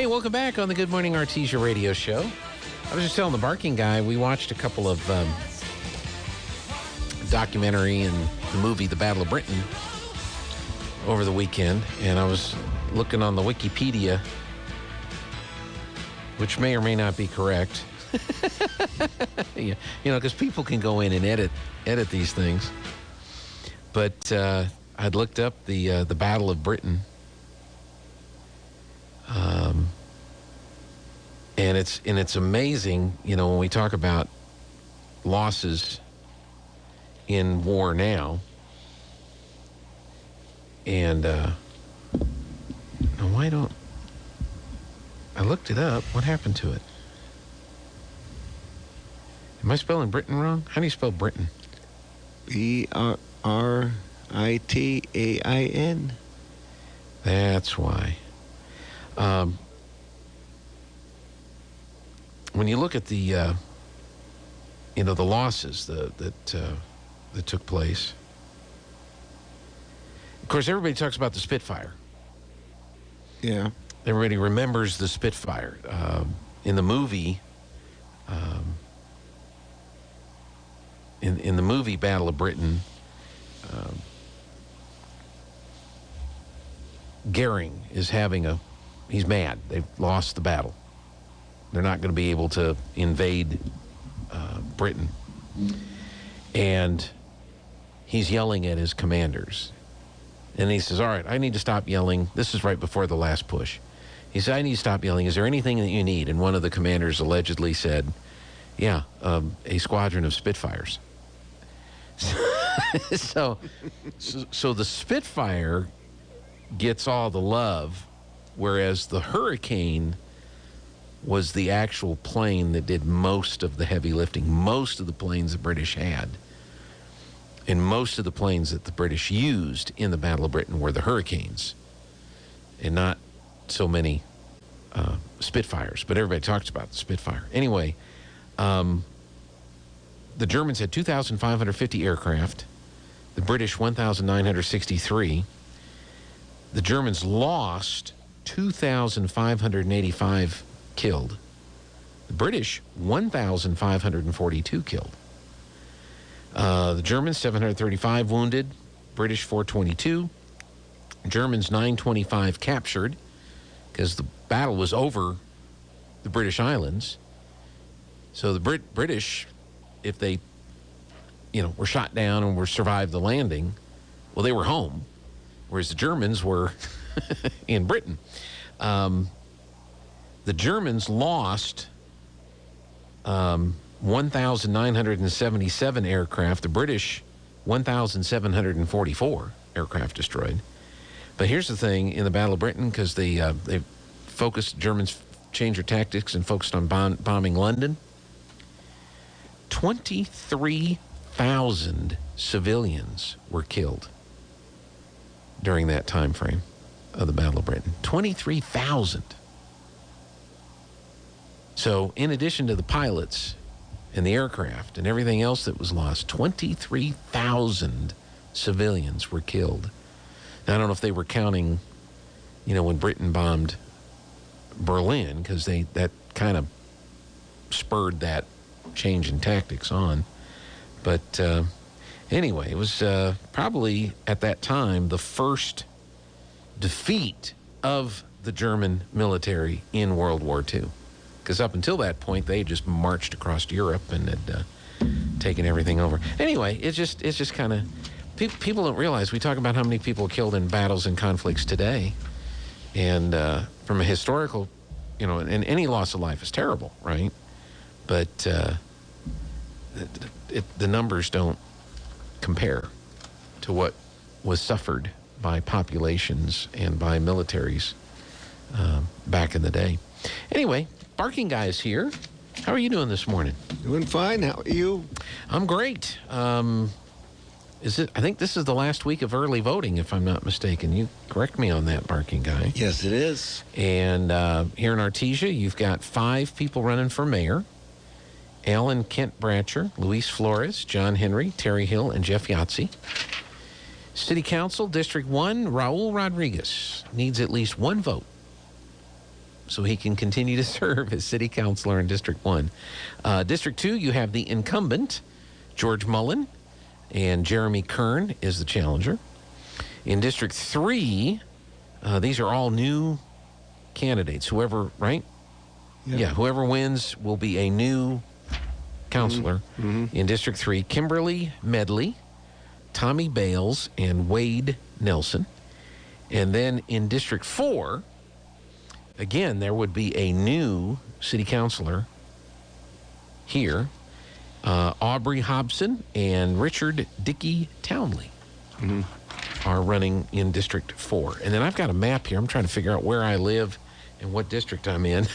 Hey, welcome back on the Good Morning Artesia radio show. I was just telling the barking guy, we watched a couple of documentary and the movie The Battle of Britain over the weekend, and I was looking on the Wikipedia, which may or may not be correct. Yeah, you know, because people can go in and edit these things. But I'd looked up the Battle of Britain, and it's amazing. You know, when we talk about losses in war now, and why don't I looked it up? What happened to it? Am I spelling Britain wrong? How do you spell Britain? Britain. That's why. When you look at the, the losses that took place. Of course, everybody talks about the Spitfire. Yeah. Everybody remembers the Spitfire. In the movie, in the movie Battle of Britain, Goering is he's mad. They've lost the battle. They're not going to be able to invade Britain. And he's yelling at his commanders. And he says, all right, I need to stop yelling. This is right before the last push. He said, I need to stop yelling. Is there anything that you need? And one of the commanders allegedly said, yeah, a squadron of Spitfires. So the Spitfire gets all the love, whereas the Hurricane was the actual plane that did most of the heavy lifting. Most of the planes the British had, and most of the planes that the British used in the Battle of Britain were the Hurricanes, and not so many Spitfires. But everybody talks about the Spitfire. Anyway, the Germans had 2,550 aircraft. The British, 1,963. The Germans lost 2,585 killed. The British, 1,542 killed. The Germans, 735 wounded. British, 422. Germans, 925 captured, because the battle was over the British Islands. So the British, if they, were shot down and survived the landing, well, they were home, whereas the Germans were in Britain. The Germans lost 1,977 aircraft. The British, 1,744 aircraft destroyed. But here's the thing, in the Battle of Britain, because they focused, Germans changed their tactics and focused on bombing London, 23,000 civilians were killed during that time frame of the Battle of Britain. 23,000. So in addition to the pilots and the aircraft and everything else that was lost, 23,000 civilians were killed. Now, I don't know if they were counting, when Britain bombed Berlin, because that kind of spurred that change in tactics on. But anyway, it was probably at that time the first defeat of the German military in World War II. Because up until that point, they just marched across Europe and had taken everything over. Anyway, it's just kind of, people don't realize, we talk about how many people are killed in battles and conflicts today. And from a historical, and any loss of life is terrible, right? But the numbers don't compare to what was suffered by populations and by militaries back in the day. Anyway, Barking Guy is here. How are you doing this morning? Doing fine. How are you? I'm great. I think this is the last week of early voting, if I'm not mistaken. You correct me on that, Barking Guy. Yes, it is. And here in Artesia, you've got 5 people running for mayor. Alan Kent Bratcher, Luis Flores, John Henry, Terry Hill, and Jeff Yahtzee. City Council, District 1, Raul Rodriguez needs at least 1 vote. so he can continue to serve as city councilor in District 1. District 2, you have the incumbent, George Mullen, and Jeremy Kern is the challenger. In District 3, these are all new candidates. Whoever, right? Yeah, whoever wins will be a new counselor. In District 3, Kimberly Medley, Tommy Bales, and Wade Nelson. And then in District 4, again, there would be a new city councilor here. Aubrey Hobson and Richard Dickey Townley are running in District 4. And then I've got a map here. I'm trying to figure out where I live and what district I'm in.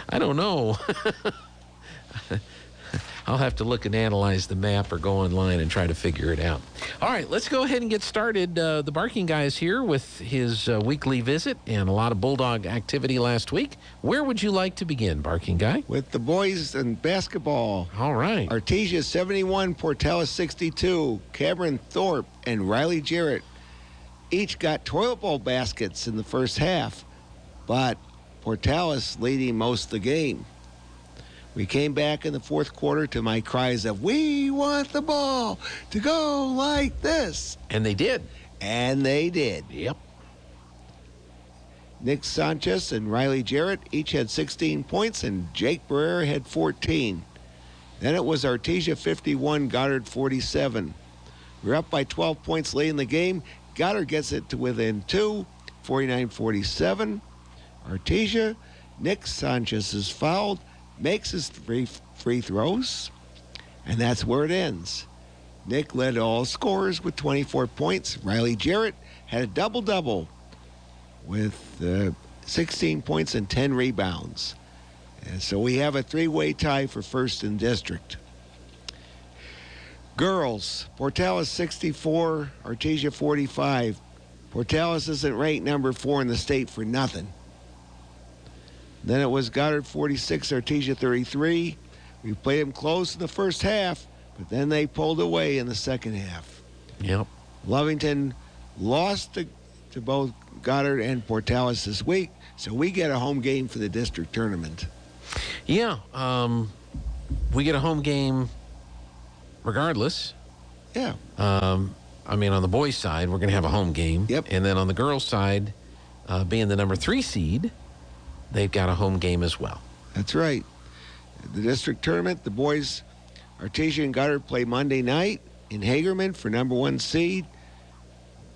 I don't know. I'll have to look and analyze the map or go online and try to figure it out. All right, let's go ahead and get started. The Barking Guy is here with his weekly visit and a lot of Bulldog activity last week. Where would you like to begin, Barking Guy? With the boys in basketball. All right. Artesia 71, Portales 62. Cameron Thorpe and Riley Jarrett each got toilet bowl baskets in the first half, but Portales leading most of the game. We came back in the fourth quarter to my cries of, "We want the ball to go like this." And they did. And they did. Yep. Nick Sanchez and Riley Jarrett each had 16 points, and Jake Barrera had 14. Then it was Artesia 51, Goddard 47. We're up by 12 points late in the game. Goddard gets it to within 2, 49-47. Artesia, Nick Sanchez is fouled, makes his free throws, and that's where it ends. Nick led all scorers with 24 points. Riley Jarrett had a double-double with 16 points and 10 rebounds. And so we have a three-way tie for first in district. Girls, Portales 64, Artesia 45. Portales isn't ranked number 4 in the state for nothing. Then it was Goddard 46, Artesia 33. We played them close in the first half, but then they pulled away in the second half. Yep. Lovington lost to both Goddard and Portales this week, so we get a home game for the district tournament. Yeah. We get a home game regardless. Yeah. I mean, on the boys' side, we're going to have a home game. Yep. And then on the girls' side, being the number 3 seed, they've got a home game as well. That's right. The district tournament, the boys, Artesia and Goddard play Monday night in Hagerman for number 1 seed.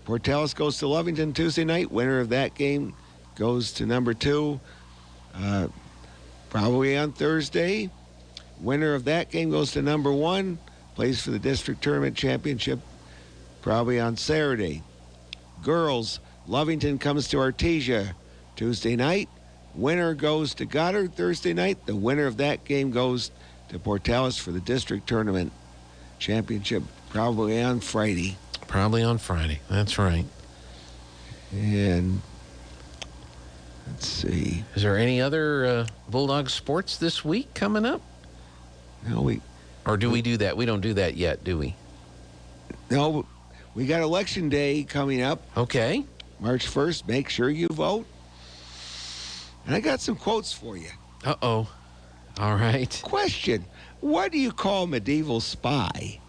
Portales goes to Lovington Tuesday night. Winner of that game goes to number 2, probably on Thursday. Winner of that game goes to number 1, plays for the district tournament championship probably on Saturday. Girls, Lovington comes to Artesia Tuesday night. Winner goes to Goddard Thursday night. The winner of that game goes to Portales for the district tournament championship probably on Friday. Probably on Friday. That's right. And let's see. Is there any other Bulldog sports this week coming up? No, Or do we do that? We don't do that yet, do we? no, we got Election Day coming up, Okay. March 1st. Make sure you vote. And I got some quotes for you. Uh-oh. All right. Question: what do you call a medieval spy?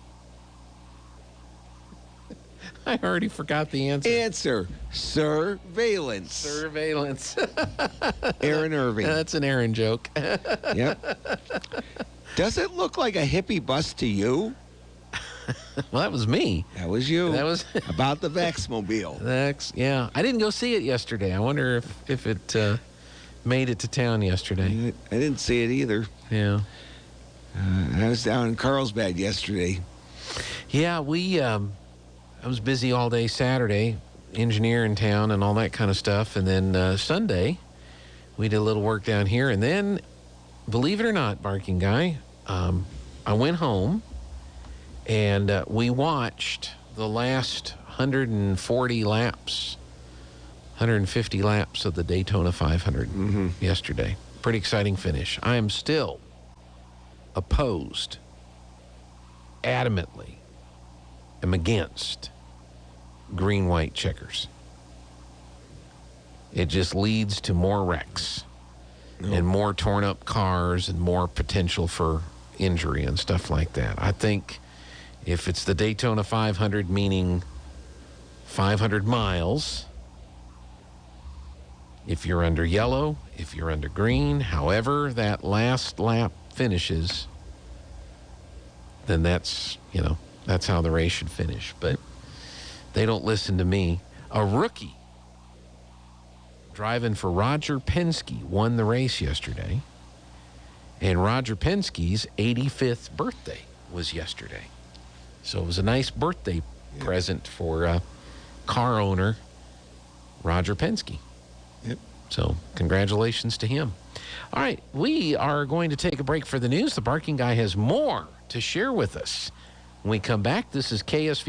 I already forgot the answer. Answer: surveillance. Surveillance. Aaron Irving. That's an Aaron joke. Yep. Does it look like a hippie bus to you? Well, that was me. That was you. That was about the Vaxmobile. yeah. I didn't go see it yesterday. I wonder if it made it to town yesterday. I didn't see it either. Yeah. I was down in Carlsbad yesterday. Yeah, I was busy all day Saturday, engineer in town and all that kind of stuff. And then Sunday, we did a little work down here. And then, believe it or not, Barking Guy, I went home and we watched the last 140 laps, 150 laps of the Daytona 500 yesterday. Pretty exciting finish. I am still opposed, adamantly, am against green-white checkers. it just leads to more wrecks and more torn up cars and more potential for injury and stuff like that. I think if it's the Daytona 500, meaning 500 miles, if you're under yellow, if you're under green, however that last lap finishes, then that's how the race should finish. But they don't listen to me. A rookie driving for Roger Penske won the race yesterday. And Roger Penske's 85th birthday was yesterday. So it was a nice birthday present for car owner Roger Penske. Yep. So congratulations to him. All right, we are going to take a break for the news. The Barking Guy has more to share with us. When we come back, this is KSV